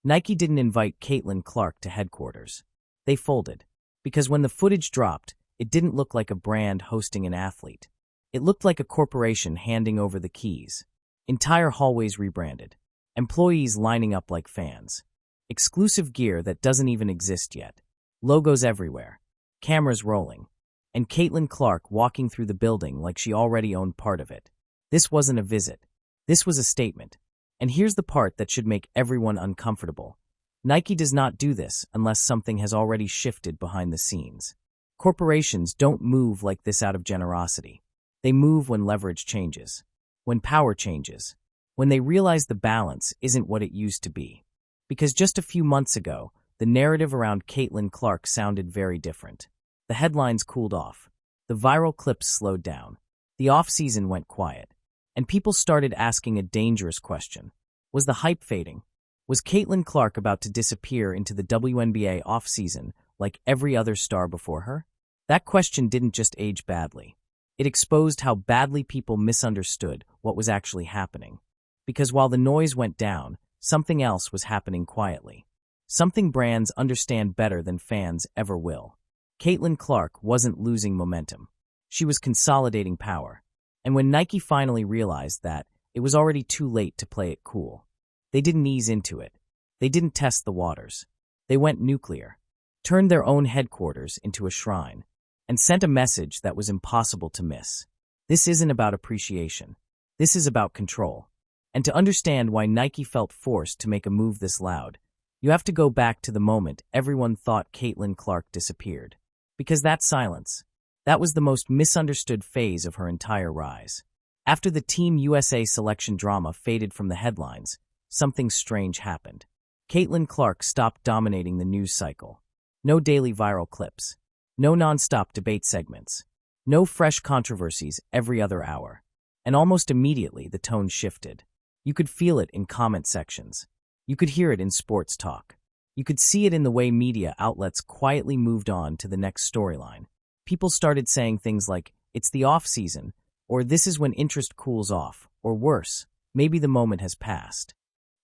Nike didn't invite Caitlin Clark to headquarters. They folded. Because when the footage dropped, it didn't look like a brand hosting an athlete. It looked like a corporation handing over the keys. Entire hallways rebranded. Employees lining up like fans. Exclusive gear that doesn't even exist yet. Logos everywhere. Cameras rolling. And Caitlin Clark walking through the building like she already owned part of it. This wasn't a visit. This was a statement. And here's the part that should make everyone uncomfortable. Nike does not do this unless something has already shifted behind the scenes. Corporations don't move like this out of generosity. They move when leverage changes. When power changes. When they realize the balance isn't what it used to be. Because just a few months ago, the narrative around Caitlin Clark sounded very different. The headlines cooled off. The viral clips slowed down. The offseason went quiet. And people started asking a dangerous question. Was the hype fading? Was Caitlin Clark about to disappear into the WNBA offseason like every other star before her? That question didn't just age badly. It exposed how badly people misunderstood what was actually happening. Because while the noise went down, something else was happening quietly. Something brands understand better than fans ever will. Caitlin Clark wasn't losing momentum. She was consolidating power. And when Nike finally realized that, it was already too late to play it cool. They didn't ease into it. They didn't test the waters. They went nuclear, turned their own headquarters into a shrine, and sent a message that was impossible to miss. This isn't about appreciation. This is about control. And to understand why Nike felt forced to make a move this loud, you have to go back to the moment everyone thought Caitlin Clark disappeared. Because that silence, that was the most misunderstood phase of her entire rise. After the Team USA selection drama faded from the headlines, something strange happened. Caitlin Clark stopped dominating the news cycle. No daily viral clips. No non-stop debate segments. No fresh controversies every other hour. And almost immediately the tone shifted. You could feel it in comment sections. You could hear it in sports talk. You could see it in the way media outlets quietly moved on to the next storyline. People started saying things like, "It's the off-season," or "This is when interest cools off," or worse, "Maybe the moment has passed."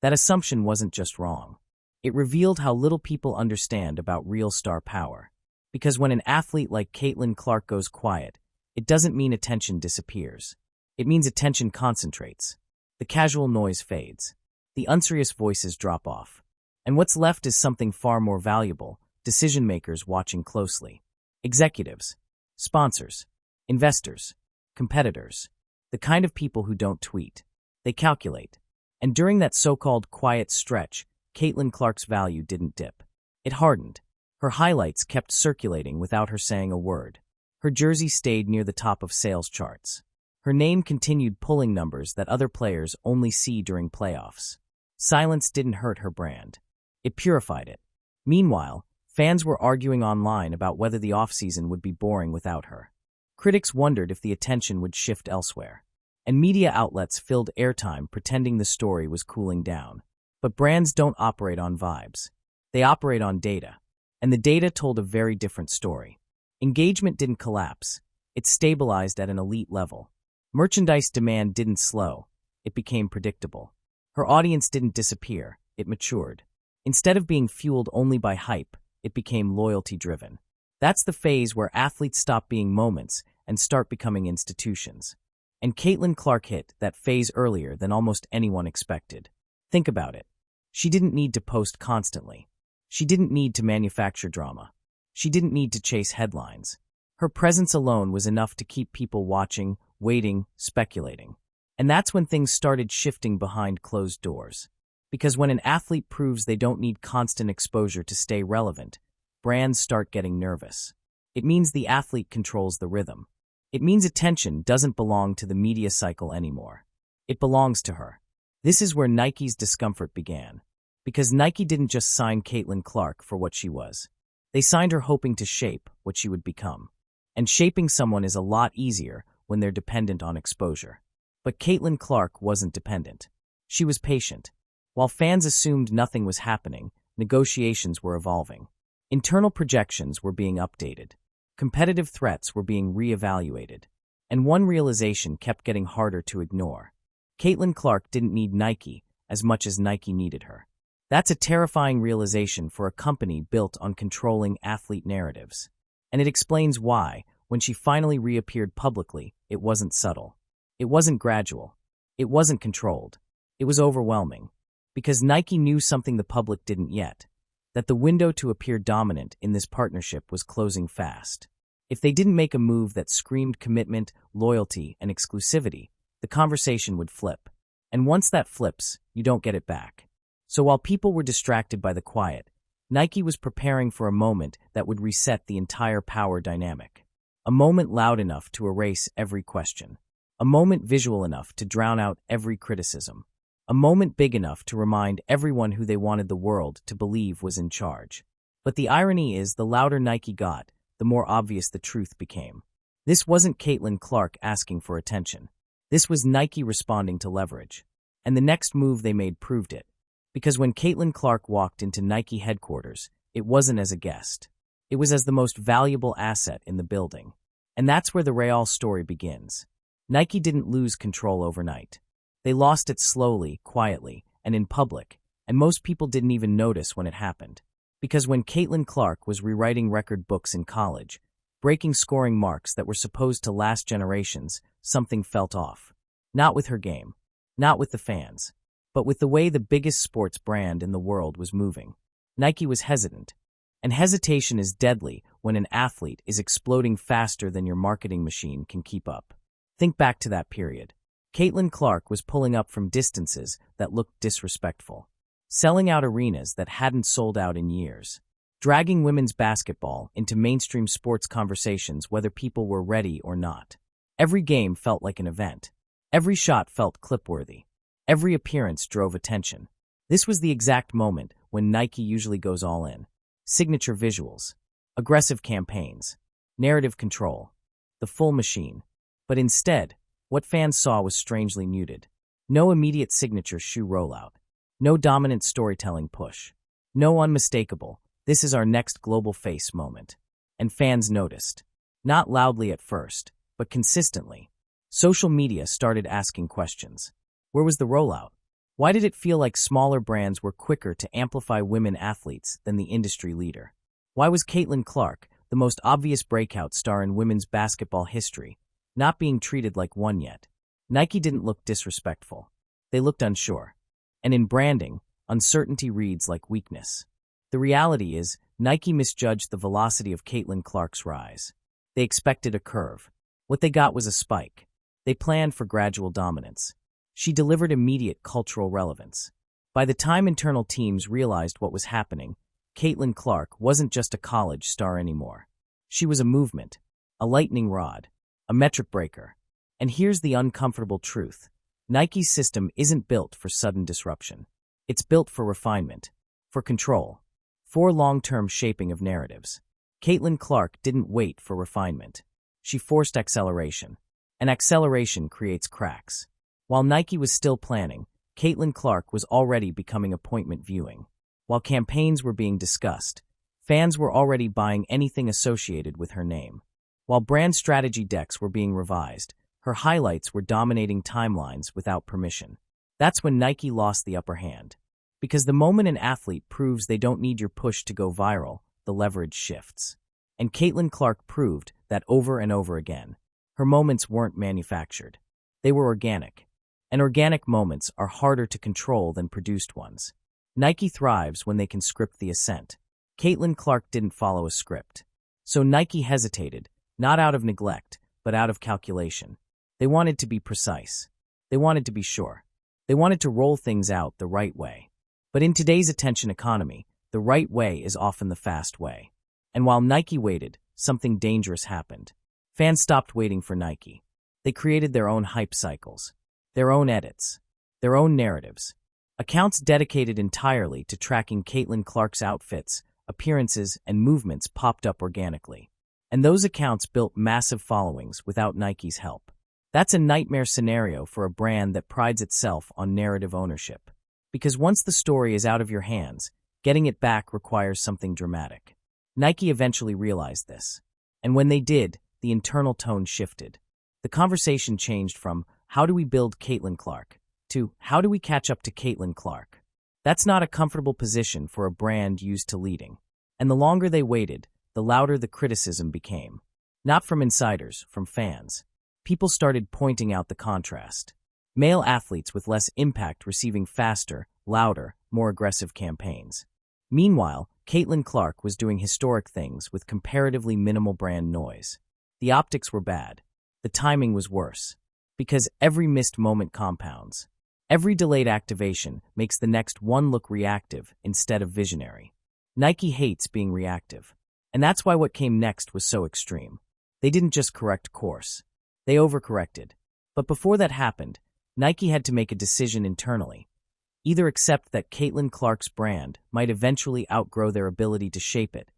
That assumption wasn't just wrong. It revealed how little people understand about real star power. Because when an athlete like Caitlin Clark goes quiet, it doesn't mean attention disappears. It means attention concentrates. The casual noise fades. The unserious voices drop off. And what's left is something far more valuable, decision-makers watching closely. Executives, sponsors, investors, competitors, the kind of people who don't tweet. They calculate. And during that so-called quiet stretch, Caitlin Clark's value didn't dip. It hardened. Her highlights kept circulating without her saying a word. Her jersey stayed near the top of sales charts. Her name continued pulling numbers that other players only see during playoffs. Silence didn't hurt her brand. It purified it. Meanwhile, fans were arguing online about whether the offseason would be boring without her. Critics wondered if the attention would shift elsewhere. And media outlets filled airtime pretending the story was cooling down. But brands don't operate on vibes. They operate on data. And the data told a very different story. Engagement didn't collapse. It stabilized at an elite level. Merchandise demand didn't slow. It became predictable. Her audience didn't disappear. It matured. Instead of being fueled only by hype, it became loyalty-driven. That's the phase where athletes stop being moments and start becoming institutions. And Caitlin Clark hit that phase earlier than almost anyone expected. Think about it. She didn't need to post constantly. She didn't need to manufacture drama. She didn't need to chase headlines. Her presence alone was enough to keep people watching, waiting, speculating. And that's when things started shifting behind closed doors. Because when an athlete proves they don't need constant exposure to stay relevant, brands start getting nervous. It means the athlete controls the rhythm. It means attention doesn't belong to the media cycle anymore. It belongs to her. This is where Nike's discomfort began. Because Nike didn't just sign Caitlin Clark for what she was. They signed her hoping to shape what she would become. And shaping someone is a lot easier when they're dependent on exposure. But Caitlin Clark wasn't dependent. She was patient. While fans assumed nothing was happening, negotiations were evolving. Internal projections were being updated. Competitive threats were being reevaluated. And one realization kept getting harder to ignore. Caitlin Clark didn't need Nike as much as Nike needed her. That's a terrifying realization for a company built on controlling athlete narratives. And it explains why, when she finally reappeared publicly, it wasn't subtle. It wasn't gradual. It wasn't controlled. It was overwhelming. Because Nike knew something the public didn't yet, that the window to appear dominant in this partnership was closing fast. If they didn't make a move that screamed commitment, loyalty, and exclusivity, the conversation would flip. And once that flips, you don't get it back. So while people were distracted by the quiet, Nike was preparing for a moment that would reset the entire power dynamic. A moment loud enough to erase every question. A moment visual enough to drown out every criticism. A moment big enough to remind everyone who they wanted the world to believe was in charge. But the irony is, the louder Nike got, the more obvious the truth became. This wasn't Caitlin Clark asking for attention. This was Nike responding to leverage. And the next move they made proved it. Because when Caitlin Clark walked into Nike headquarters, it wasn't as a guest. It was as the most valuable asset in the building. And that's where the Real story begins. Nike didn't lose control overnight. They lost it slowly, quietly, and in public, and most people didn't even notice when it happened. Because when Caitlin Clark was rewriting record books in college, breaking scoring marks that were supposed to last generations, something felt off. Not with her game, not with the fans, but with the way the biggest sports brand in the world was moving. Nike was hesitant, and hesitation is deadly when an athlete is exploding faster than your marketing machine can keep up. Think back to that period. Caitlin Clark was pulling up from distances that looked disrespectful, selling out arenas that hadn't sold out in years, dragging women's basketball into mainstream sports conversations whether people were ready or not. Every game felt like an event. Every shot felt clip-worthy. Every appearance drove attention. This was the exact moment when Nike usually goes all in. Signature visuals, aggressive campaigns, narrative control, the full machine. But instead, what fans saw was strangely muted. No immediate signature shoe rollout. No dominant storytelling push. No unmistakable, this is our next global face moment. And fans noticed. Not loudly at first, but consistently. Social media started asking questions. Where was the rollout? Why did it feel like smaller brands were quicker to amplify women athletes than the industry leader? Why was Caitlin Clark, the most obvious breakout star in women's basketball history, not being treated like one yet? Nike didn't look disrespectful. They looked unsure. And in branding, uncertainty reads like weakness. The reality is, Nike misjudged the velocity of Caitlin Clark's rise. They expected a curve. What they got was a spike. They planned for gradual dominance. She delivered immediate cultural relevance. By the time internal teams realized what was happening, Caitlin Clark wasn't just a college star anymore. She was a movement, a lightning rod, a metric breaker. And here's the uncomfortable truth. Nike's system isn't built for sudden disruption. It's built for refinement, for control, for long-term shaping of narratives. Caitlin Clark didn't wait for refinement. She forced acceleration. And acceleration creates cracks. While Nike was still planning, Caitlin Clark was already becoming appointment viewing. While campaigns were being discussed, fans were already buying anything associated with her name. While brand strategy decks were being revised, her highlights were dominating timelines without permission. That's when Nike lost the upper hand. Because the moment an athlete proves they don't need your push to go viral, the leverage shifts. And Caitlin Clark proved that over and over again. Her moments weren't manufactured. They were organic. And organic moments are harder to control than produced ones. Nike thrives when they can script the ascent. Caitlin Clark didn't follow a script. So Nike hesitated, not out of neglect, but out of calculation. They wanted to be precise. They wanted to be sure. They wanted to roll things out the right way. But in today's attention economy, the right way is often the fast way. And while Nike waited, something dangerous happened. Fans stopped waiting for Nike. They created their own hype cycles, their own edits, their own narratives. Accounts dedicated entirely to tracking Caitlin Clark's outfits, appearances, and movements popped up organically. And those accounts built massive followings without Nike's help. That's a nightmare scenario for a brand that prides itself on narrative ownership. Because once the story is out of your hands, getting it back requires something dramatic. Nike eventually realized this. And when they did, the internal tone shifted. The conversation changed from, how do we build Caitlin Clark, to, how do we catch up to Caitlin Clark? That's not a comfortable position for a brand used to leading. And the longer they waited, the louder the criticism became. Not from insiders, from fans. People started pointing out the contrast. Male athletes with less impact receiving faster, louder, more aggressive campaigns. Meanwhile, Caitlin Clark was doing historic things with comparatively minimal brand noise. The optics were bad. The timing was worse. Because every missed moment compounds. Every delayed activation makes the next one look reactive instead of visionary. Nike hates being reactive. And that's why what came next was so extreme. They didn't just correct course. They overcorrected. But before that happened, Nike had to make a decision internally. Either accept that Caitlin Clark's brand might eventually outgrow their ability to shape it,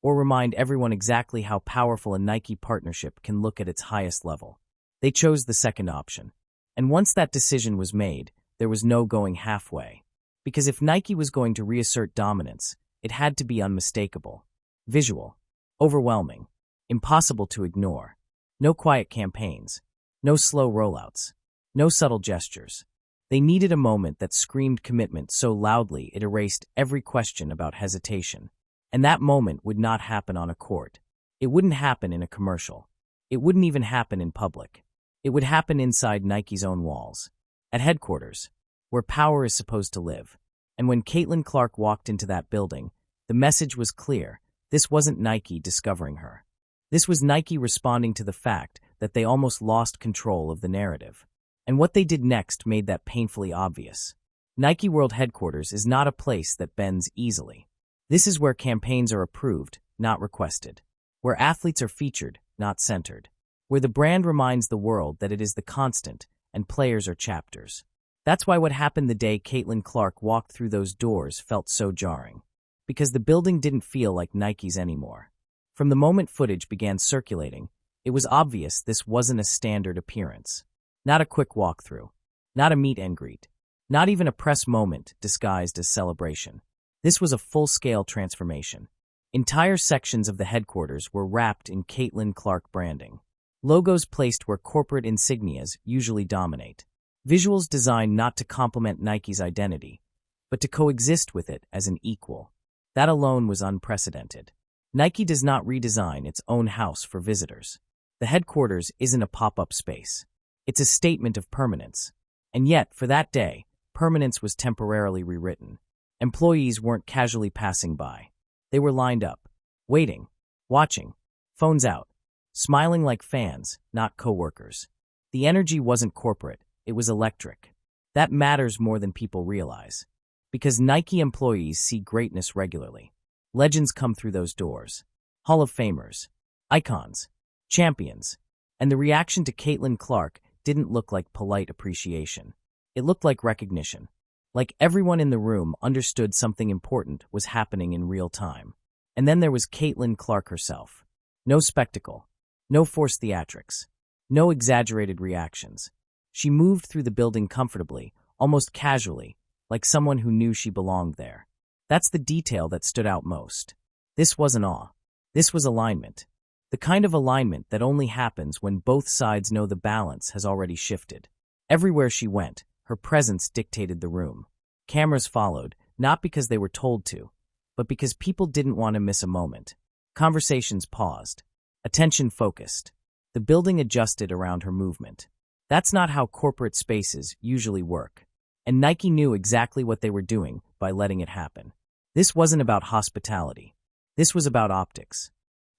or remind everyone exactly how powerful a Nike partnership can look at its highest level. They chose the second option. And once that decision was made, there was no going halfway. Because if Nike was going to reassert dominance, it had to be unmistakable. Visual. Overwhelming. Impossible to ignore. No quiet campaigns. No slow rollouts. No subtle gestures. They needed a moment that screamed commitment so loudly it erased every question about hesitation. And that moment would not happen on a court. It wouldn't happen in a commercial. It wouldn't even happen in public. It would happen inside Nike's own walls. At headquarters, where power is supposed to live. And when Caitlin Clark walked into that building, the message was clear. This wasn't Nike discovering her. This was Nike responding to the fact that they almost lost control of the narrative. And what they did next made that painfully obvious. Nike World Headquarters is not a place that bends easily. This is where campaigns are approved, not requested. Where athletes are featured, not centered. Where the brand reminds the world that it is the constant and players are chapters. That's why what happened the day Caitlin Clark walked through those doors felt so jarring. Because the building didn't feel like Nike's anymore. From the moment footage began circulating, it was obvious this wasn't a standard appearance. Not a quick walkthrough. Not a meet and greet. Not even a press moment disguised as celebration. This was a full-scale transformation. Entire sections of the headquarters were wrapped in Caitlin Clark branding. Logos placed where corporate insignias usually dominate. Visuals designed not to complement Nike's identity, but to coexist with it as an equal. That alone was unprecedented. Nike does not redesign its own house for visitors. The headquarters isn't a pop-up space. It's a statement of permanence. And yet, for that day, permanence was temporarily rewritten. Employees weren't casually passing by. They were lined up, waiting, watching, phones out, smiling like fans, not co-workers. The energy wasn't corporate, it was electric. That matters more than people realize. Because Nike employees see greatness regularly. Legends come through those doors. Hall of Famers, icons, champions. And the reaction to Caitlin Clark didn't look like polite appreciation. It looked like recognition. Like everyone in the room understood something important was happening in real time. And then there was Caitlin Clark herself. No spectacle. No forced theatrics. No exaggerated reactions. She moved through the building comfortably, almost casually, like someone who knew she belonged there. That's the detail that stood out most. This wasn't awe. This was alignment. The kind of alignment that only happens when both sides know the balance has already shifted. Everywhere she went, her presence dictated the room. Cameras followed, not because they were told to, but because people didn't want to miss a moment. Conversations paused. Attention focused. The building adjusted around her movement. That's not how corporate spaces usually work. And Nike knew exactly what they were doing by letting it happen. This wasn't about hospitality. This was about optics.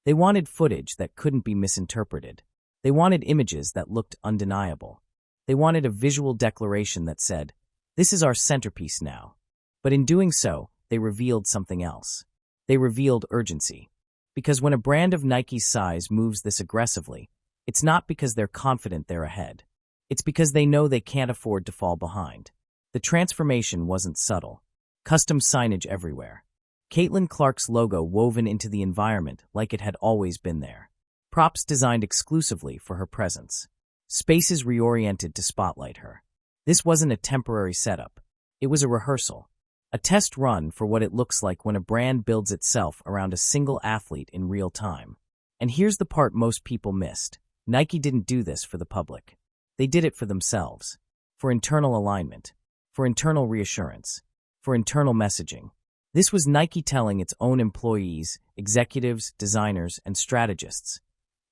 They wanted footage that couldn't be misinterpreted. They wanted images that looked undeniable. They wanted a visual declaration that said, "This is our centerpiece now." But in doing so, they revealed something else. They revealed urgency. Because when a brand of Nike's size moves this aggressively, it's not because they're confident they're ahead. It's because they know they can't afford to fall behind. The transformation wasn't subtle. Custom signage everywhere. Caitlin Clark's logo woven into the environment like it had always been there. Props designed exclusively for her presence. Spaces reoriented to spotlight her. This wasn't a temporary setup. It was a rehearsal. A test run for what it looks like when a brand builds itself around a single athlete in real time. And here's the part most people missed. Nike didn't do this for the public. They did it for themselves. For internal alignment. For internal reassurance. for internal messaging. This was Nike telling its own employees, executives, designers, and strategists,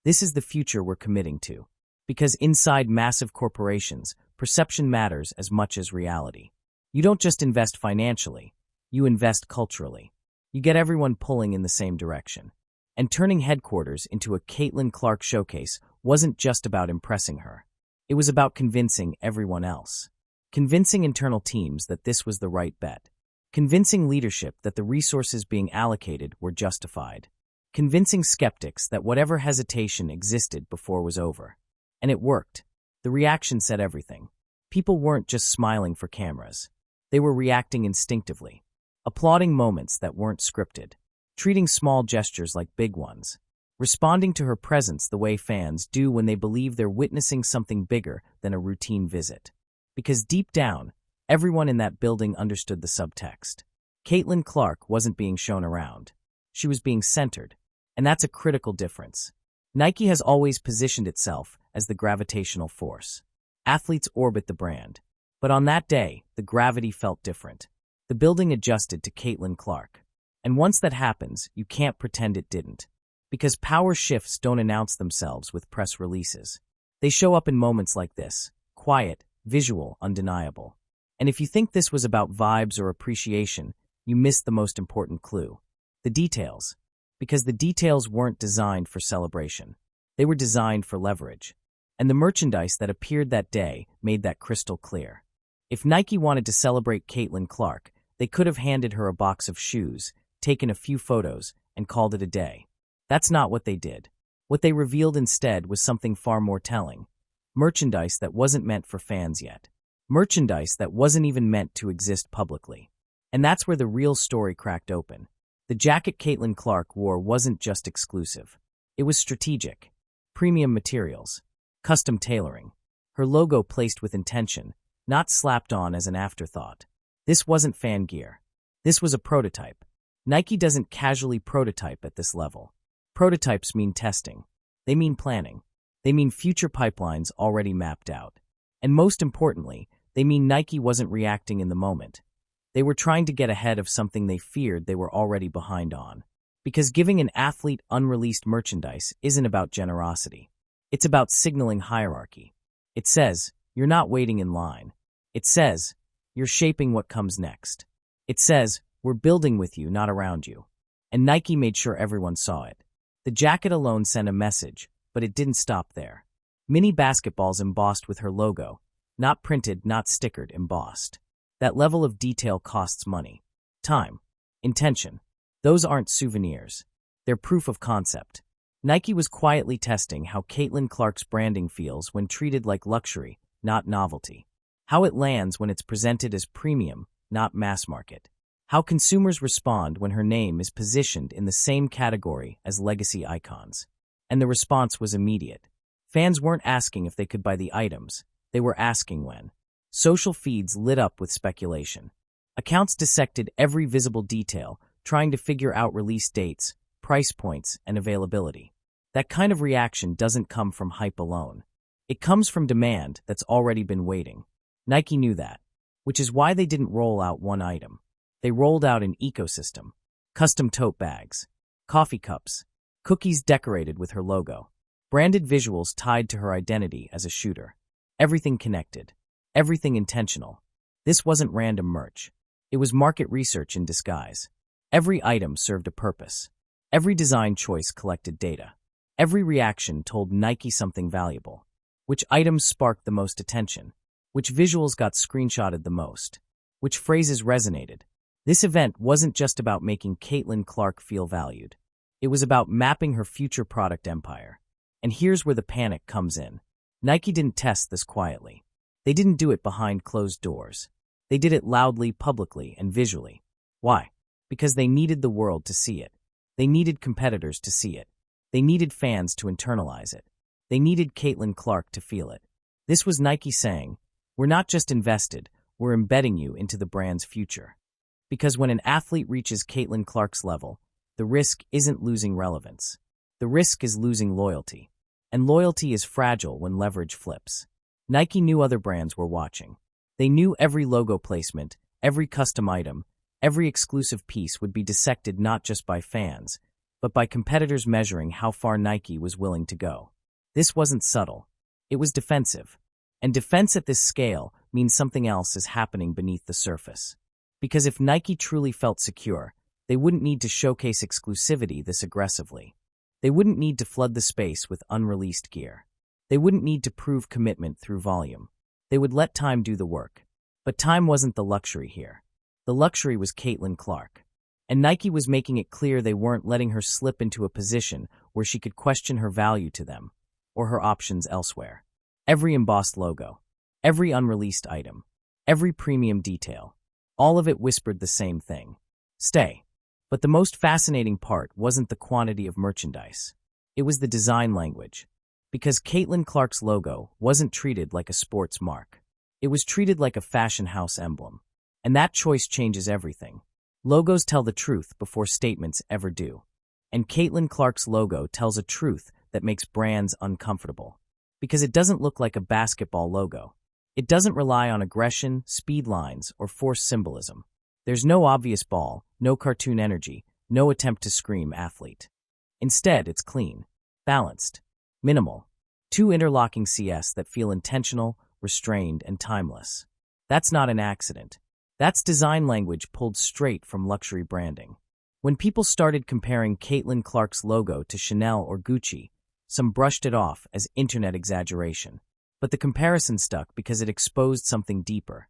"This is the future we're committing to." Because inside massive corporations, perception matters as much as reality. You don't just invest financially, you invest culturally. You get everyone pulling in the same direction. And turning headquarters into a Caitlin Clark showcase wasn't just about impressing her. It was about convincing everyone else. Convincing internal teams that this was the right bet. Convincing leadership that the resources being allocated were justified. Convincing skeptics that whatever hesitation existed before was over. And it worked. The reaction said everything. People weren't just smiling for cameras. They were reacting instinctively. Applauding moments that weren't scripted. Treating small gestures like big ones. Responding to her presence the way fans do when they believe they're witnessing something bigger than a routine visit. Because deep down, everyone in that building understood the subtext. Caitlin Clark wasn't being shown around. She was being centered. And that's a critical difference. Nike has always positioned itself as the gravitational force. Athletes orbit the brand. But on that day, the gravity felt different. The building adjusted to Caitlin Clark. And once that happens, you can't pretend it didn't. Because power shifts don't announce themselves with press releases. They show up in moments like this. Quiet, visual, undeniable. And if you think this was about vibes or appreciation, you missed the most important clue. The details. Because the details weren't designed for celebration. They were designed for leverage. And the merchandise that appeared that day made that crystal clear. If Nike wanted to celebrate Caitlin Clark, they could have handed her a box of shoes, taken a few photos, and called it a day. That's not what they did. What they revealed instead was something far more telling. Merchandise that wasn't meant for fans yet. Merchandise that wasn't even meant to exist publicly. And that's where the real story cracked open. The jacket Caitlin Clark wore wasn't just exclusive. It was strategic. Premium materials. Custom tailoring. Her logo placed with intention, not slapped on as an afterthought. This wasn't fan gear. This was a prototype. Nike doesn't casually prototype at this level. Prototypes mean testing. They mean planning. They mean future pipelines already mapped out. And most importantly, they mean Nike wasn't reacting in the moment. They were trying to get ahead of something they feared they were already behind on. Because giving an athlete unreleased merchandise isn't about generosity. It's about signaling hierarchy. It says, you're not waiting in line. It says, you're shaping what comes next. It says, we're building with you, not around you. And Nike made sure everyone saw it. The jacket alone sent a message, but it didn't stop there. Mini basketballs embossed with her logo. Not printed, not stickered, embossed. That level of detail costs money. Time. Intention. Those aren't souvenirs. They're proof of concept. Nike was quietly testing how Caitlin Clark's branding feels when treated like luxury, not novelty. How it lands when it's presented as premium, not mass market. How consumers respond when her name is positioned in the same category as legacy icons. And the response was immediate. Fans weren't asking if they could buy the items. They were asking when. Social feeds lit up with speculation. Accounts dissected every visible detail, trying to figure out release dates, price points, and availability. That kind of reaction doesn't come from hype alone. It comes from demand that's already been waiting. Nike knew that, which is why they didn't roll out one item. They rolled out an ecosystem. Custom tote bags, coffee cups, cookies decorated with her logo, branded visuals tied to her identity as a shooter. Everything connected. Everything intentional. This wasn't random merch. It was market research in disguise. Every item served a purpose. Every design choice collected data. Every reaction told Nike something valuable. Which items sparked the most attention? Which visuals got screenshotted the most? Which phrases resonated? This event wasn't just about making Caitlin Clark feel valued. It was about mapping her future product empire. And here's where the panic comes in. Nike didn't test this quietly. They didn't do it behind closed doors. They did it loudly, publicly, and visually. Why? Because they needed the world to see it. They needed competitors to see it. They needed fans to internalize it. They needed Caitlin Clark to feel it. This was Nike saying, we're not just invested, we're embedding you into the brand's future. Because when an athlete reaches Caitlin Clark's level, the risk isn't losing relevance. The risk is losing loyalty. And loyalty is fragile when leverage flips. Nike knew other brands were watching. They knew every logo placement, every custom item, Every exclusive piece would be dissected not just by fans, but by competitors measuring how far Nike was willing to go. This wasn't subtle. It was defensive. And defense at this scale means something else is happening beneath the surface. Because if Nike truly felt secure, they wouldn't need to showcase exclusivity this aggressively. They wouldn't need to flood the space with unreleased gear. They wouldn't need to prove commitment through volume. They would let time do the work. But time wasn't the luxury here. The luxury was Caitlin Clark. And Nike was making it clear they weren't letting her slip into a position where she could question her value to them, or her options elsewhere. Every embossed logo, every unreleased item, every premium detail, all of it whispered the same thing. Stay. But the most fascinating part wasn't the quantity of merchandise. It was the design language. Because Caitlin Clark's logo wasn't treated like a sports mark. It was treated like a fashion house emblem. And that choice changes everything. Logos tell the truth before statements ever do. And Caitlin Clark's logo tells a truth that makes brands uncomfortable. Because it doesn't look like a basketball logo. It doesn't rely on aggression, speed lines, or forced symbolism. There's no obvious ball, no cartoon energy, no attempt to scream athlete. Instead, it's clean, balanced, minimal. Two interlocking CS that feel intentional, restrained, and timeless. That's not an accident. That's design language pulled straight from luxury branding. When people started comparing Caitlin Clark's logo to Chanel or Gucci, some brushed it off as internet exaggeration. But the comparison stuck because it exposed something deeper.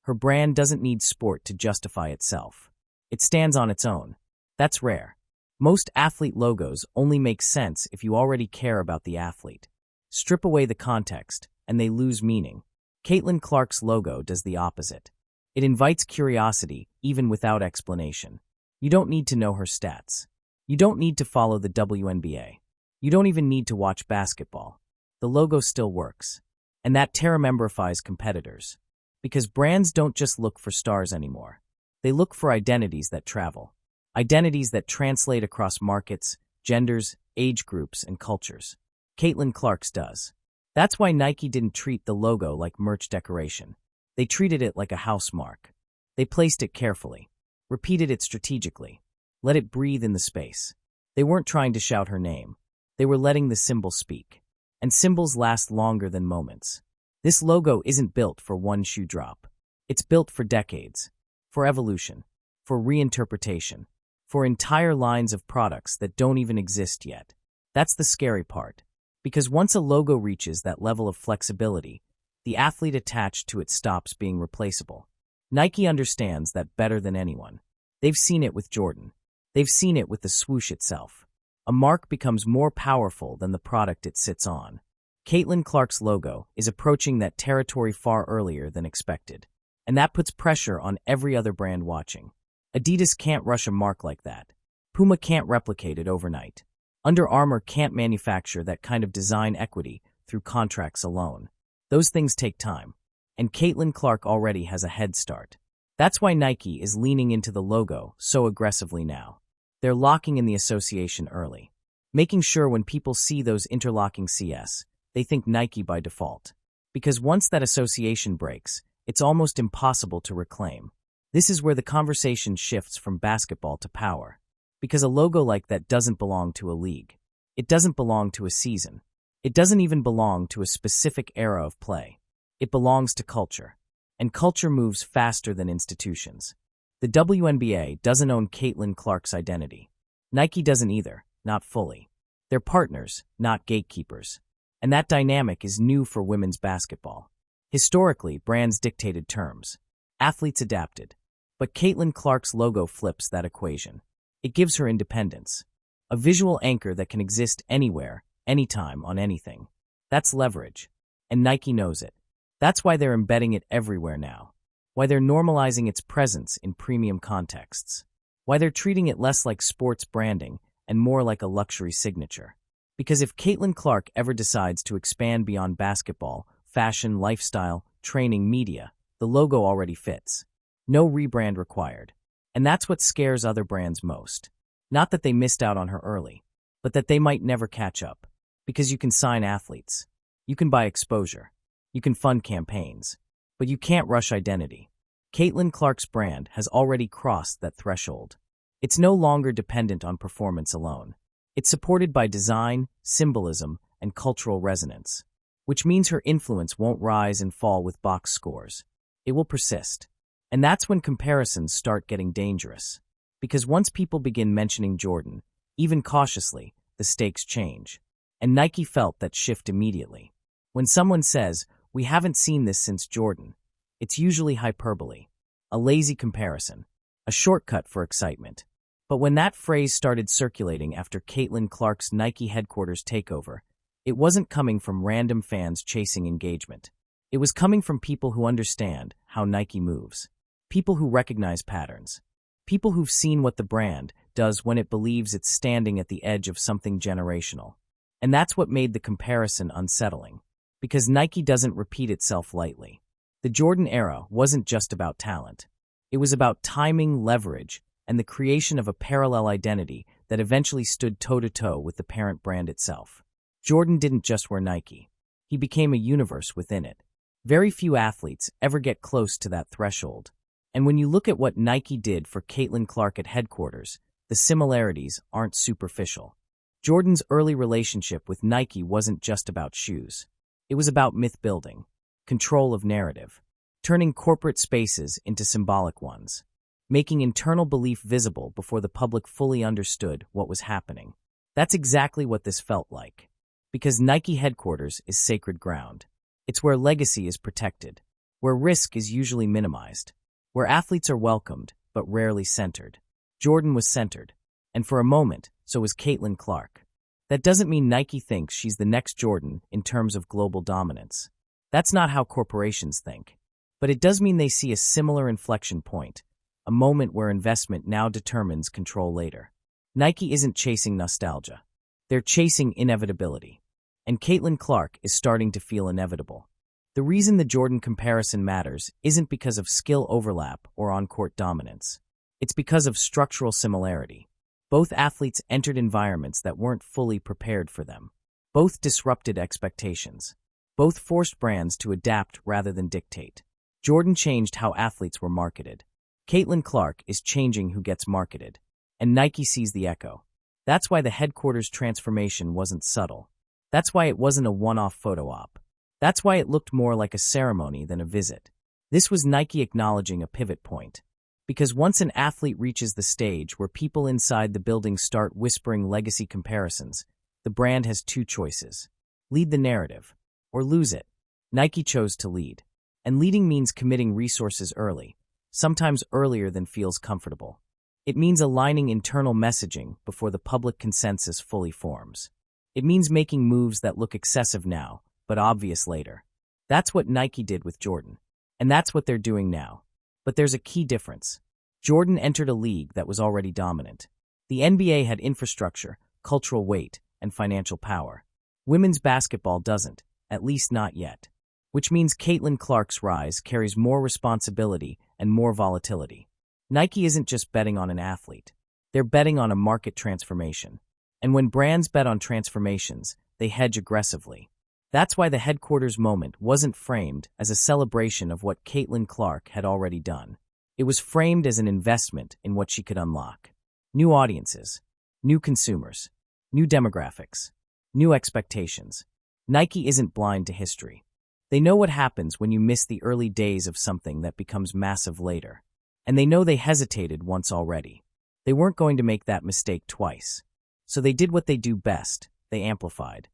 Her brand doesn't need sport to justify itself. It stands on its own. That's rare. Most athlete logos only make sense if you already care about the athlete. Strip away the context, and they lose meaning. Caitlin Clark's logo does the opposite. It invites curiosity, even without explanation. You don't need to know her stats. You don't need to follow the WNBA. You don't even need to watch basketball. The logo still works. And that terramembrifies competitors. Because brands don't just look for stars anymore. They look for identities that travel. Identities that translate across markets, genders, age groups, and cultures. Caitlin Clark's does. That's why Nike didn't treat the logo like merch decoration. They treated it like a house mark. They placed it carefully, repeated it strategically, let it breathe in the space. They weren't trying to shout her name. They were letting the symbol speak. And symbols last longer than moments. This logo isn't built for one shoe drop. It's built for decades, for evolution, for reinterpretation, for entire lines of products that don't even exist yet. That's the scary part. Because once a logo reaches that level of flexibility, the athlete attached to it stops being replaceable. Nike understands that better than anyone. They've seen it with Jordan. They've seen it with the swoosh itself. A mark becomes more powerful than the product it sits on. Caitlin Clark's logo is approaching that territory far earlier than expected. And that puts pressure on every other brand watching. Adidas can't rush a mark like that. Puma can't replicate it overnight. Under Armour can't manufacture that kind of design equity through contracts alone. Those things take time. And Caitlin Clark already has a head start. That's why Nike is leaning into the logo so aggressively now. They're locking in the association early. Making sure when people see those interlocking CS, they think Nike by default. Because once that association breaks, it's almost impossible to reclaim. This is where the conversation shifts from basketball to power. Because a logo like that doesn't belong to a league. It doesn't belong to a season. It doesn't even belong to a specific era of play. It belongs to culture. And culture moves faster than institutions. The WNBA doesn't own Caitlin Clark's identity. Nike doesn't either, not fully. They're partners, not gatekeepers. And that dynamic is new for women's basketball. Historically, brands dictated terms. Athletes adapted. But Caitlin Clark's logo flips that equation. It gives her independence. A visual anchor that can exist anywhere, anytime, on anything. That's leverage. And Nike knows it. That's why they're embedding it everywhere now. Why they're normalizing its presence in premium contexts. Why they're treating it less like sports branding and more like a luxury signature. Because if Caitlin Clark ever decides to expand beyond basketball, fashion, lifestyle, training, media, the logo already fits. No rebrand required. And that's what scares other brands most. Not that they missed out on her early, but that they might never catch up. Because you can sign athletes. You can buy exposure. You can fund campaigns. But you can't rush identity. Caitlin Clark's brand has already crossed that threshold. It's no longer dependent on performance alone. It's supported by design, symbolism, and cultural resonance, which means her influence won't rise and fall with box scores. It will persist. And that's when comparisons start getting dangerous. Because once people begin mentioning Jordan, even cautiously, the stakes change. And Nike felt that shift immediately. When someone says, "We haven't seen this since Jordan," it's usually hyperbole, a lazy comparison, a shortcut for excitement. But when that phrase started circulating after Caitlin Clark's Nike headquarters takeover, it wasn't coming from random fans chasing engagement. It was coming from people who understand how Nike moves, people who recognize patterns, people who've seen what the brand does when it believes it's standing at the edge of something generational. And that's what made the comparison unsettling, because Nike doesn't repeat itself lightly. The Jordan era wasn't just about talent. It was about timing, leverage, and the creation of a parallel identity that eventually stood toe-to-toe with the parent brand itself. Jordan didn't just wear Nike. He became a universe within it. Very few athletes ever get close to that threshold. And when you look at what Nike did for Caitlin Clark at headquarters, the similarities aren't superficial. Jordan's early relationship with Nike wasn't just about shoes. It was about myth-building, control of narrative, turning corporate spaces into symbolic ones, making internal belief visible before the public fully understood what was happening. That's exactly what this felt like. Because Nike headquarters is sacred ground. It's where legacy is protected, where risk is usually minimized, where athletes are welcomed but rarely centered. Jordan was centered, and for a moment, so was Caitlin Clark. That doesn't mean Nike thinks she's the next Jordan in terms of global dominance. That's not how corporations think. But it does mean they see a similar inflection point, a moment where investment now determines control later. Nike isn't chasing nostalgia. They're chasing inevitability. And Caitlin Clark is starting to feel inevitable. The reason the Jordan comparison matters isn't because of skill overlap or on-court dominance. It's because of structural similarity. Both athletes entered environments that weren't fully prepared for them. Both disrupted expectations. Both forced brands to adapt rather than dictate. Jordan changed how athletes were marketed. Caitlin Clark is changing who gets marketed. And Nike sees the echo. That's why the headquarters transformation wasn't subtle. That's why it wasn't a one-off photo op. That's why it looked more like a ceremony than a visit. This was Nike acknowledging a pivot point. Because once an athlete reaches the stage where people inside the building start whispering legacy comparisons, the brand has two choices. Lead the narrative, or lose it. Nike chose to lead. And leading means committing resources early, sometimes earlier than feels comfortable. It means aligning internal messaging before the public consensus fully forms. It means making moves that look excessive now, but obvious later. That's what Nike did with Jordan. And that's what they're doing now. But there's a key difference. Jordan entered a league that was already dominant. The NBA had infrastructure, cultural weight, and financial power. Women's basketball doesn't, at least not yet. Which means Caitlin Clark's rise carries more responsibility and more volatility. Nike isn't just betting on an athlete. They're betting on a market transformation. And when brands bet on transformations, they hedge aggressively. That's why the headquarters moment wasn't framed as a celebration of what Caitlin Clark had already done. It was framed as an investment in what she could unlock. New audiences, new consumers, new demographics, new expectations. Nike isn't blind to history. They know what happens when you miss the early days of something that becomes massive later. And they know they hesitated once already. They weren't going to make that mistake twice. So they did what they do best. They amplified.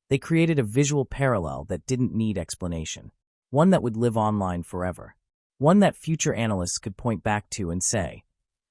They created a visual parallel that didn't need explanation. One that would live online forever. One that future analysts could point back to and say,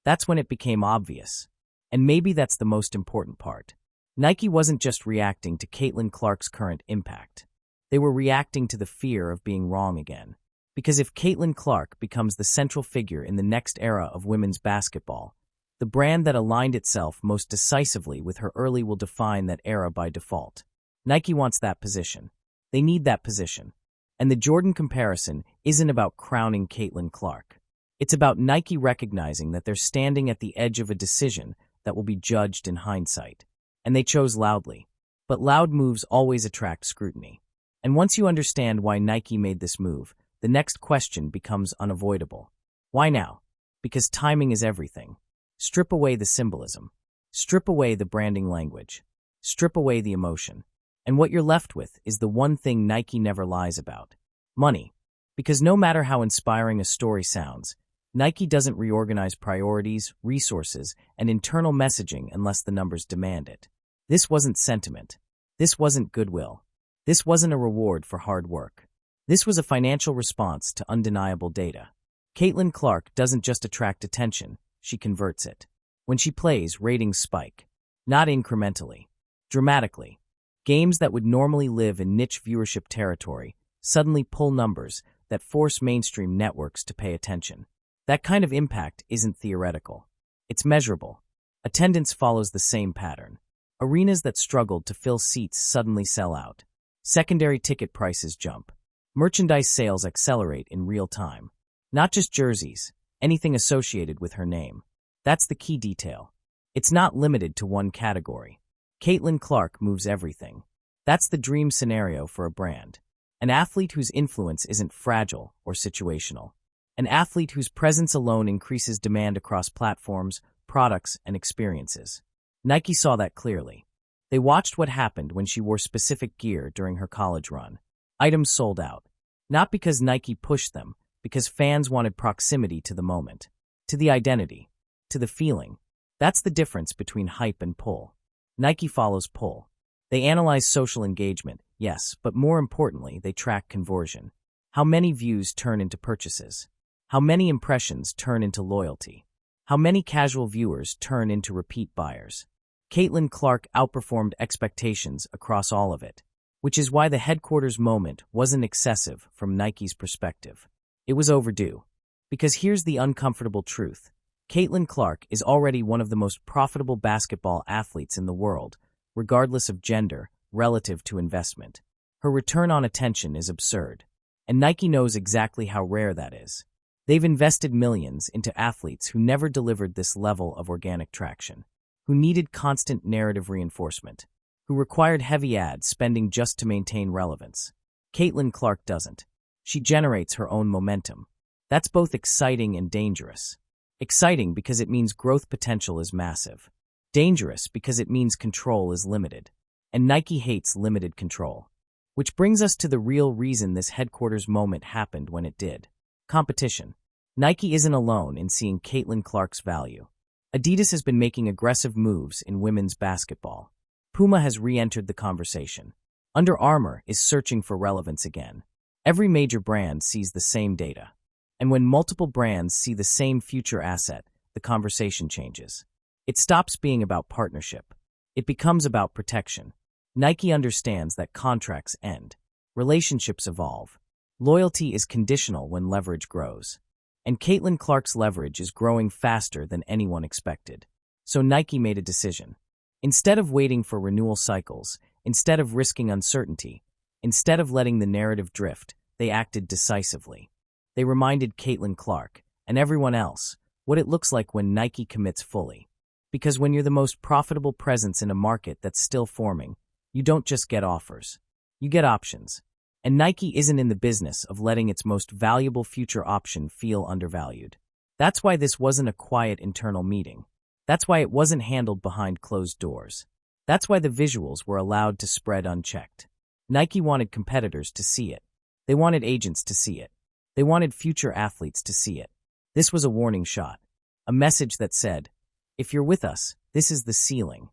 that's when it became obvious. And maybe that's the most important part. Nike wasn't just reacting to Caitlin Clark's current impact. They were reacting to the fear of being wrong again. Because if Caitlin Clark becomes the central figure in the next era of women's basketball, the brand that aligned itself most decisively with her early will define that era by default. Nike wants that position. They need that position. And the Jordan comparison isn't about crowning Caitlin Clark. It's about Nike recognizing that they're standing at the edge of a decision that will be judged in hindsight. And they chose loudly. But loud moves always attract scrutiny. And once you understand why Nike made this move, the next question becomes unavoidable. Why now? Because timing is everything. Strip away the symbolism. Strip away the branding language. Strip away the emotion. And what you're left with is the one thing Nike never lies about: money. Because no matter how inspiring a story sounds, Nike doesn't reorganize priorities, resources, and internal messaging unless the numbers demand it. This wasn't sentiment. This wasn't goodwill. This wasn't a reward for hard work. This was a financial response to undeniable data. Caitlin Clark doesn't just attract attention, she converts it. When she plays, ratings spike. Not incrementally. Dramatically. Games that would normally live in niche viewership territory suddenly pull numbers that force mainstream networks to pay attention. That kind of impact isn't theoretical. It's measurable. Attendance follows the same pattern. Arenas that struggled to fill seats suddenly sell out. Secondary ticket prices jump. Merchandise sales accelerate in real time. Not just jerseys, anything associated with her name. That's the key detail. It's not limited to one category. Caitlin Clark moves everything. That's the dream scenario for a brand. An athlete whose influence isn't fragile or situational. An athlete whose presence alone increases demand across platforms, products, and experiences. Nike saw that clearly. They watched what happened when she wore specific gear during her college run. Items sold out. Not because Nike pushed them, because fans wanted proximity to the moment, to the identity, to the feeling. That's the difference between hype and pull. Nike follows pull. They analyze social engagement, yes, but more importantly, they track conversion. How many views turn into purchases? How many impressions turn into loyalty? How many casual viewers turn into repeat buyers? Caitlin Clark outperformed expectations across all of it, which is why the headquarters moment wasn't excessive from Nike's perspective. It was overdue. Because here's the uncomfortable truth. Caitlin Clark is already one of the most profitable basketball athletes in the world, regardless of gender, relative to investment. Her return on attention is absurd. And Nike knows exactly how rare that is. They've invested millions into athletes who never delivered this level of organic traction, who needed constant narrative reinforcement, who required heavy ad spending just to maintain relevance. Caitlin Clark doesn't. She generates her own momentum. That's both exciting and dangerous. Exciting because it means growth potential is massive. Dangerous because it means control is limited. And Nike hates limited control. Which brings us to the real reason this headquarters moment happened when it did. Competition. Nike isn't alone in seeing Caitlin Clark's value. Adidas has been making aggressive moves in women's basketball. Puma has re-entered the conversation. Under Armour is searching for relevance again. Every major brand sees the same data. And when multiple brands see the same future asset, the conversation changes. It stops being about partnership. It becomes about protection. Nike understands that contracts end. Relationships evolve. Loyalty is conditional when leverage grows. And Caitlin Clark's leverage is growing faster than anyone expected. So Nike made a decision. Instead of waiting for renewal cycles, instead of risking uncertainty, instead of letting the narrative drift, they acted decisively. They reminded Caitlin Clark, and everyone else, what it looks like when Nike commits fully. Because when you're the most profitable presence in a market that's still forming, you don't just get offers. You get options. And Nike isn't in the business of letting its most valuable future option feel undervalued. That's why this wasn't a quiet internal meeting. That's why it wasn't handled behind closed doors. That's why the visuals were allowed to spread unchecked. Nike wanted competitors to see it. They wanted agents to see it. They wanted future athletes to see it. This was a warning shot. A message that said, if you're with us, this is the ceiling.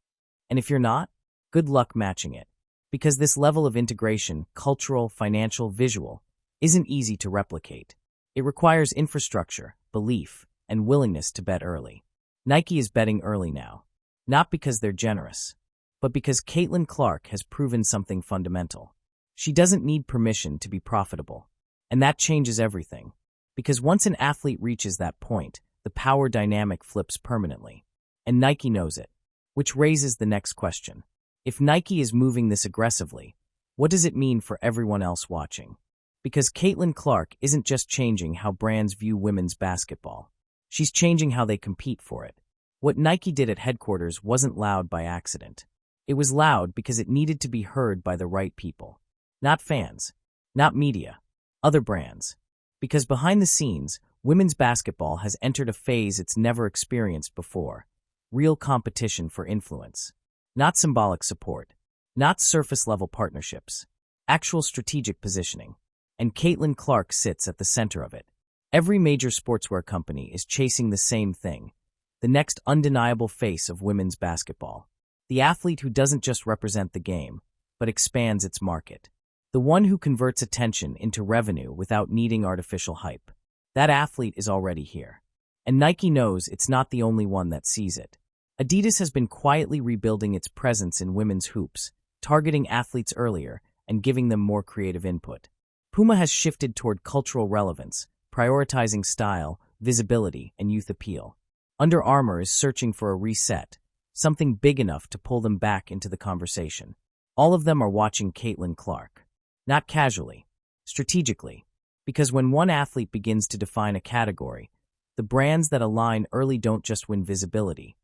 And if you're not, good luck matching it. Because this level of integration, cultural, financial, visual, isn't easy to replicate. It requires infrastructure, belief, and willingness to bet early. Nike is betting early now. Not because they're generous, but because Caitlin Clark has proven something fundamental. She doesn't need permission to be profitable. And that changes everything. Because once an athlete reaches that point, the power dynamic flips permanently. And Nike knows it. Which raises the next question. If Nike is moving this aggressively, what does it mean for everyone else watching? Because Caitlin Clark isn't just changing how brands view women's basketball. She's changing how they compete for it. What Nike did at headquarters wasn't loud by accident. It was loud because it needed to be heard by the right people. Not fans. Not media. Other brands. Because behind the scenes, Women's basketball has entered a phase it's never experienced before. Real competition for influence. Not symbolic support. Not surface-level partnerships. Actual strategic positioning. And Caitlin Clark sits at the center of it. Every major sportswear company is chasing the same thing. The next undeniable face of women's basketball. The athlete who doesn't just represent the game, but expands its market. The one who converts attention into revenue without needing artificial hype. That athlete is already here. And Nike knows it's not the only one that sees it. Adidas has been quietly rebuilding its presence in women's hoops, targeting athletes earlier and giving them more creative input. Puma has shifted toward cultural relevance, prioritizing style, visibility, and youth appeal. Under Armour is searching for a reset, something big enough to pull them back into the conversation. All of them are watching Caitlin Clark. Not casually, strategically. Because when one athlete begins to define a category, the brands that align early don't just win visibility.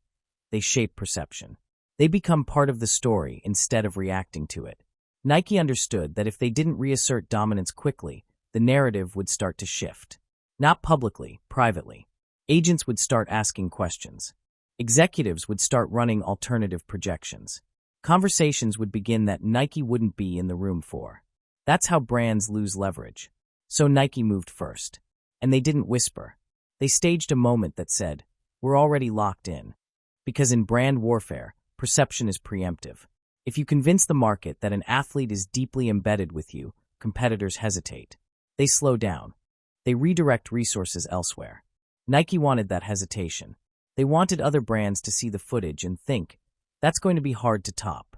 They shape perception. They become part of the story instead of reacting to it. Nike understood that if they didn't reassert dominance quickly, the narrative would start to shift. Not publicly, privately. Agents would start asking questions. Executives would start running alternative projections. Conversations would begin that Nike wouldn't be in the room for. That's how brands lose leverage. So Nike moved first. And they didn't whisper. They staged a moment that said, "We're already locked in." Because in brand warfare, perception is preemptive. If you convince the market that an athlete is deeply embedded with you, competitors hesitate. They slow down. They redirect resources elsewhere. Nike wanted that hesitation. They wanted other brands to see the footage and think, that's going to be hard to top.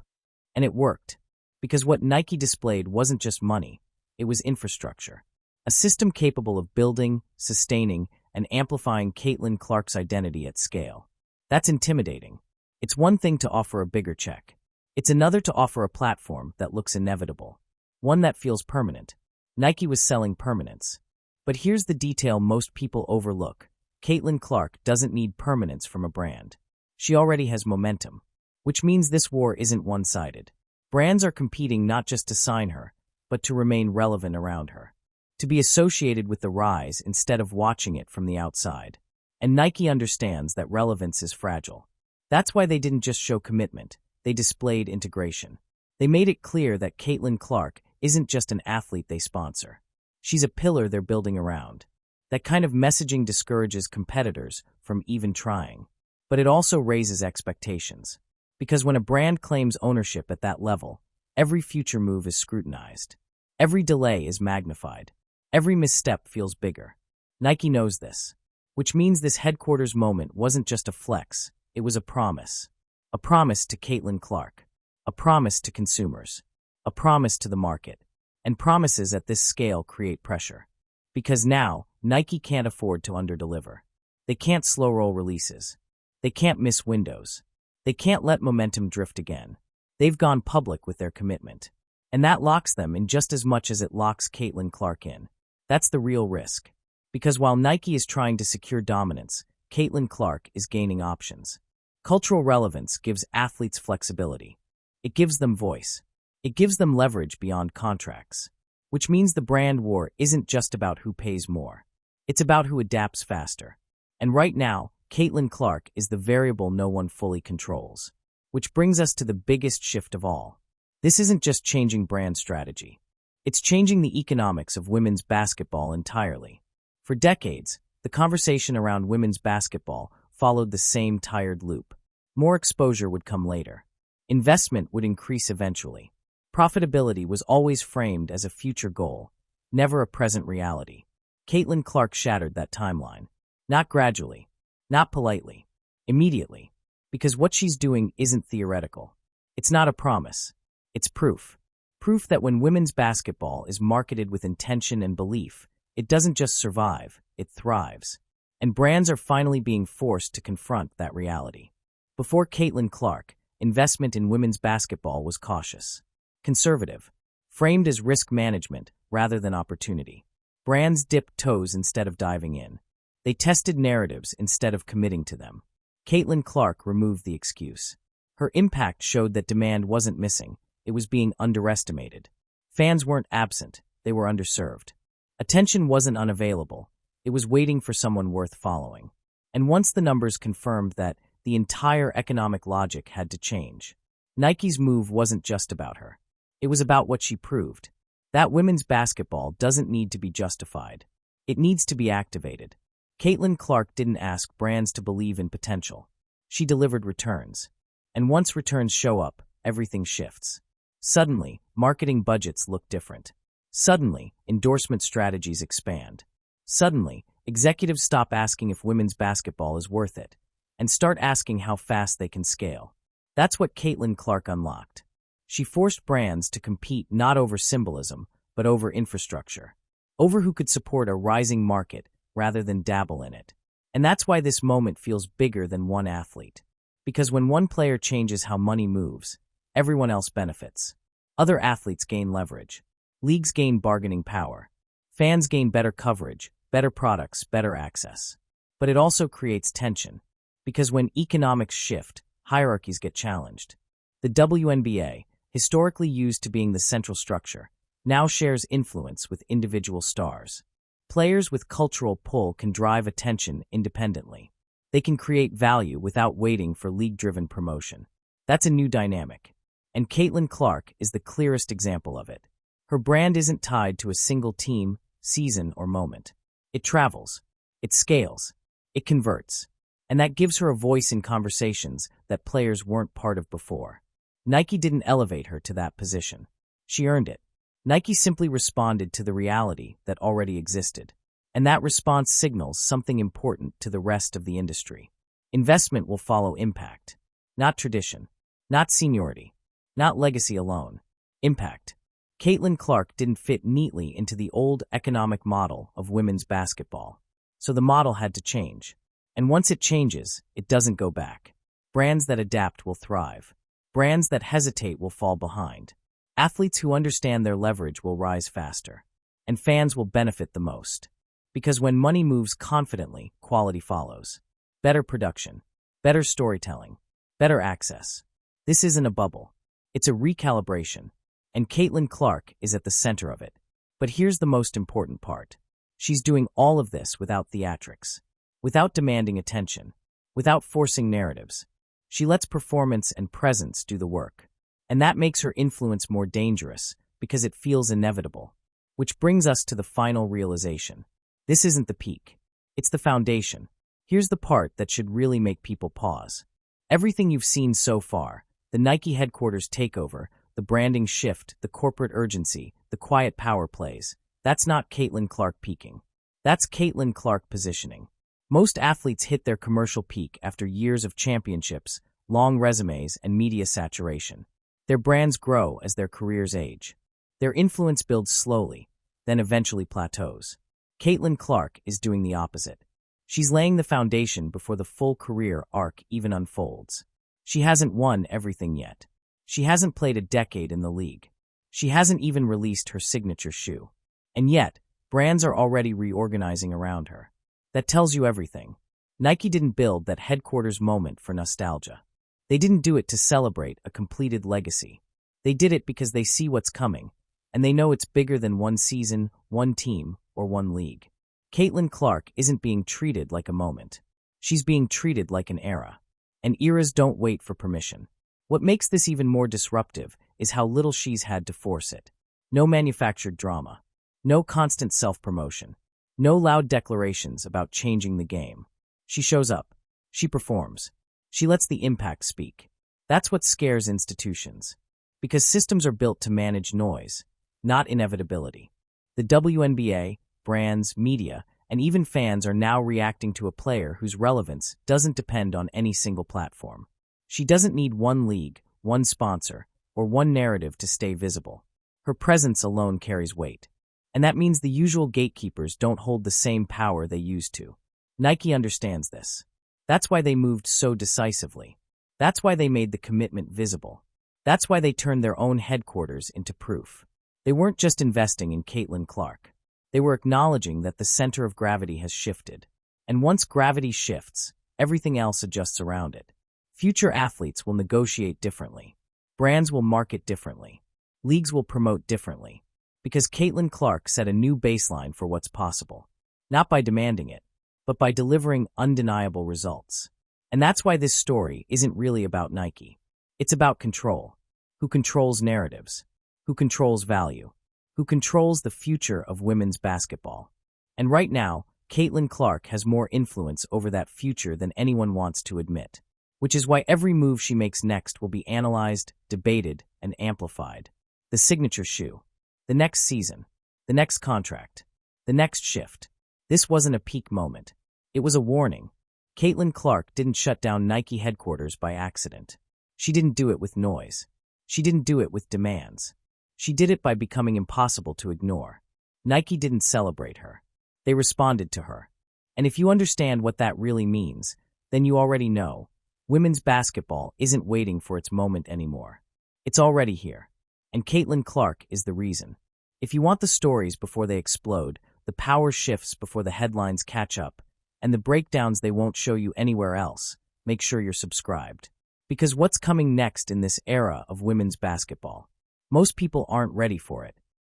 And it worked. Because what Nike displayed wasn't just money, it was infrastructure. A system capable of building, sustaining, and amplifying Caitlin Clark's identity at scale. That's intimidating. It's one thing to offer a bigger check. It's another to offer a platform that looks inevitable. One that feels permanent. Nike was selling permanence. But here's the detail most people overlook. Caitlin Clark doesn't need permanence from a brand. She already has momentum. Which means this war isn't one-sided. Brands are competing not just to sign her, but to remain relevant around her. To be associated with the rise instead of watching it from the outside. And Nike understands that relevance is fragile. That's why they didn't just show commitment, they displayed integration. They made it clear that Caitlin Clark isn't just an athlete they sponsor. She's a pillar they're building around. That kind of messaging discourages competitors from even trying. But it also raises expectations. Because when a brand claims ownership at that level, every future move is scrutinized. Every delay is magnified. Every misstep feels bigger. Nike knows this. Which means this headquarters moment wasn't just a flex, it was a promise. A promise to Caitlin Clark. A promise to consumers. A promise to the market. And promises at this scale create pressure. Because now, Nike can't afford to underdeliver. They can't slow-roll releases. They can't miss windows. They can't let momentum drift again. They've gone public with their commitment. And that locks them in just as much as it locks Caitlin Clark in. That's the real risk. Because while Nike is trying to secure dominance, Caitlin Clark is gaining options. Cultural relevance gives athletes flexibility. It gives them voice. It gives them leverage beyond contracts. Which means the brand war isn't just about who pays more. It's about who adapts faster. And right now, Caitlin Clark is the variable no one fully controls. Which brings us to the biggest shift of all. This isn't just changing brand strategy. It's changing the economics of women's basketball entirely. For decades, the conversation around women's basketball followed the same tired loop. More exposure would come later. Investment would increase eventually. Profitability was always framed as a future goal, never a present reality. Caitlin Clark shattered that timeline. Not gradually, not politely, immediately. Because what she's doing isn't theoretical. It's not a promise. It's proof. Proof that when women's basketball is marketed with intention and belief, it doesn't just survive, it thrives. And brands are finally being forced to confront that reality. Before Caitlin Clark, investment in women's basketball was cautious. Conservative. Framed as risk management rather than opportunity. Brands dipped toes instead of diving in. They tested narratives instead of committing to them. Caitlin Clark removed the excuse. Her impact showed that demand wasn't missing, it was being underestimated. Fans weren't absent, they were underserved. Attention wasn't unavailable, It was waiting for someone worth following. And once the numbers confirmed that, the entire economic logic had to change. Nike's move wasn't just about her. It was about what she proved. That women's basketball doesn't need to be justified. It needs to be activated. Caitlin Clark didn't ask brands to believe in potential. She delivered returns. And once returns show up, everything shifts. Suddenly, marketing budgets look different. Suddenly, endorsement strategies expand. Suddenly, executives stop asking if women's basketball is worth it, and start asking how fast they can scale. That's what Caitlin Clark unlocked. She forced brands to compete not over symbolism, but over infrastructure. Over who could support a rising market rather than dabble in it. And that's why this moment feels bigger than one athlete. Because when one player changes how money moves, everyone else benefits. Other athletes gain leverage. Leagues gain bargaining power. Fans gain better coverage, better products, better access. But it also creates tension. Because when economics shift, hierarchies get challenged. The WNBA, historically used to being the central structure, now shares influence with individual stars. Players with cultural pull can drive attention independently. They can create value without waiting for league-driven promotion. That's a new dynamic. And Caitlin Clark is the clearest example of it. Her brand isn't tied to a single team, season, or moment. It travels. It scales. It converts. And that gives her a voice in conversations that players weren't part of before. Nike didn't elevate her to that position. She earned it. Nike simply responded to the reality that already existed. And that response signals something important to the rest of the industry. Investment will follow impact. Not tradition. Not seniority. Not legacy alone. Impact. Caitlin Clark didn't fit neatly into the old economic model of women's basketball. So the model had to change. And once it changes, it doesn't go back. Brands that adapt will thrive. Brands that hesitate will fall behind. Athletes who understand their leverage will rise faster. And fans will benefit the most. Because when money moves confidently, quality follows. Better production. Better storytelling. Better access. This isn't a bubble. It's a recalibration. And Caitlin Clark is at the center of it. But here's the most important part. She's doing all of this without theatrics. Without demanding attention, without forcing narratives. She lets performance and presence do the work. And that makes her influence more dangerous because it feels inevitable. Which brings us to the final realization. This isn't the peak. It's the foundation. Here's the part that should really make people pause. Everything you've seen so far, the Nike headquarters takeover, the branding shift, the corporate urgency, the quiet power plays, that's not Caitlin Clark peaking. That's Caitlin Clark positioning. Most athletes hit their commercial peak after years of championships, long resumes, and media saturation. Their brands grow as their careers age. Their influence builds slowly, then eventually plateaus. Caitlin Clark is doing the opposite. She's laying the foundation before the full career arc even unfolds. She hasn't won everything yet. She hasn't played a decade in the league. She hasn't even released her signature shoe. And yet, brands are already reorganizing around her. That tells you everything. Nike didn't build that headquarters moment for nostalgia. They didn't do it to celebrate a completed legacy. They did it because they see what's coming, and they know it's bigger than one season, one team, or one league. Caitlin Clark isn't being treated like a moment. She's being treated like an era. And eras don't wait for permission. What makes this even more disruptive is how little she's had to force it. No manufactured drama. No constant self-promotion. No loud declarations about changing the game. She shows up. She performs. She lets the impact speak. That's what scares institutions. Because systems are built to manage noise, not inevitability. The WNBA, brands, media, and even fans are now reacting to a player whose relevance doesn't depend on any single platform. She doesn't need one league, one sponsor, or one narrative to stay visible. Her presence alone carries weight. And that means the usual gatekeepers don't hold the same power they used to. Nike understands this. That's why they moved so decisively. That's why they made the commitment visible. That's why they turned their own headquarters into proof. They weren't just investing in Caitlin Clark. They were acknowledging that the center of gravity has shifted. And once gravity shifts, everything else adjusts around it. Future athletes will negotiate differently. Brands will market differently. Leagues will promote differently. Because Caitlin Clark set a new baseline for what's possible. not by demanding it, but by delivering undeniable results. And that's why this story isn't really about Nike. It's about control. Who controls narratives? Who controls value? Who controls the future of women's basketball? And right now, Caitlin Clark has more influence over that future than anyone wants to admit, which is why every move she makes next will be analyzed, debated, and amplified. The signature shoe, the next season, the next contract, the next shift. This wasn't a peak moment. It was a warning. Caitlin Clark didn't shut down Nike headquarters by accident. She didn't do it with noise. She didn't do it with demands. She did it by becoming impossible to ignore. Nike didn't celebrate her. They responded to her. And if you understand what that really means, then you already know. Women's basketball isn't waiting for its moment anymore. It's already here. And Caitlin Clark is the reason. If you want the stories before they explode, the power shifts before the headlines catch up, and the breakdowns they won't show you anywhere else, make sure you're subscribed. Because what's coming next in this era of women's basketball? Most people aren't ready for it.